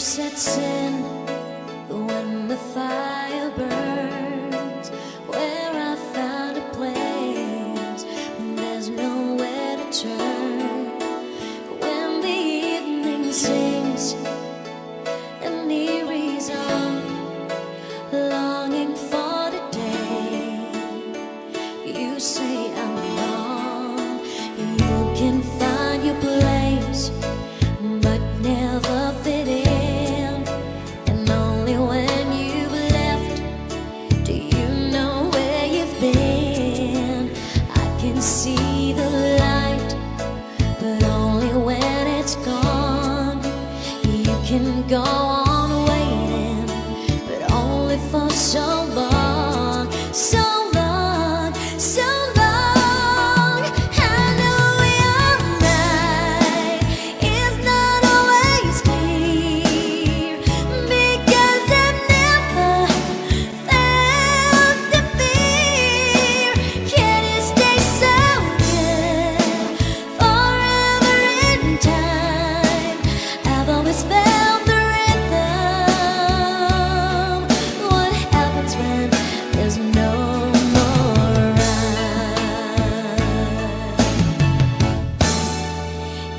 sets in when the fire burns, where I found a place when there's nowhere to turn. When the evening sings an eerie song, longing for the day you say I'm wrong. You can find your place but never fit in, and only when you've left do you know where you've been. I can see the light, but only when it's gone. You can go on waiting, but only for so long, so long, so long.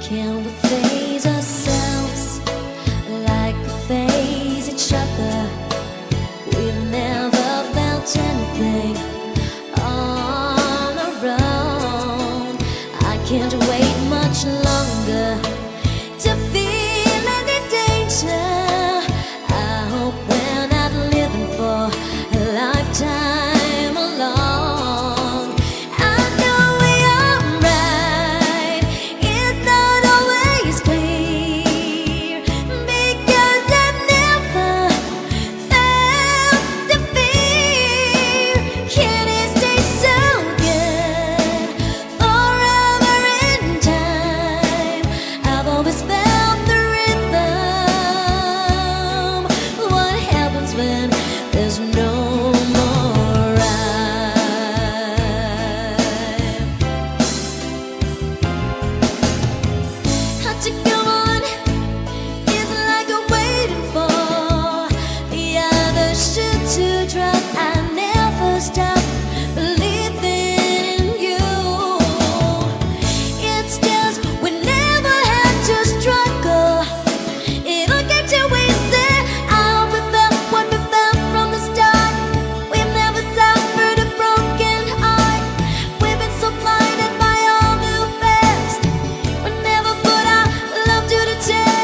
Can we face ourselves like we face each other? We've never felt anything on our own. I can't wait much longer to feel any danger. I hope we're not living for a lifetime alone. I know we are right. It's not always clear, because I've never felt the fear. Can it stay so good forever in time? I've always felt the rhythm. What happens when there's no more rhyme? Hard to go on is like a waiting for the other shoe to drop. I never stop believing in you. It's just we never had to struggle. It'll get too easy. I hope we felt what we felt from the start. We've never suffered a broken heart. We've been so blinded by all the best. We never put our love to the test.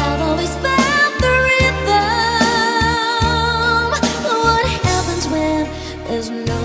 I've always felt the rhythm. What happens when there's no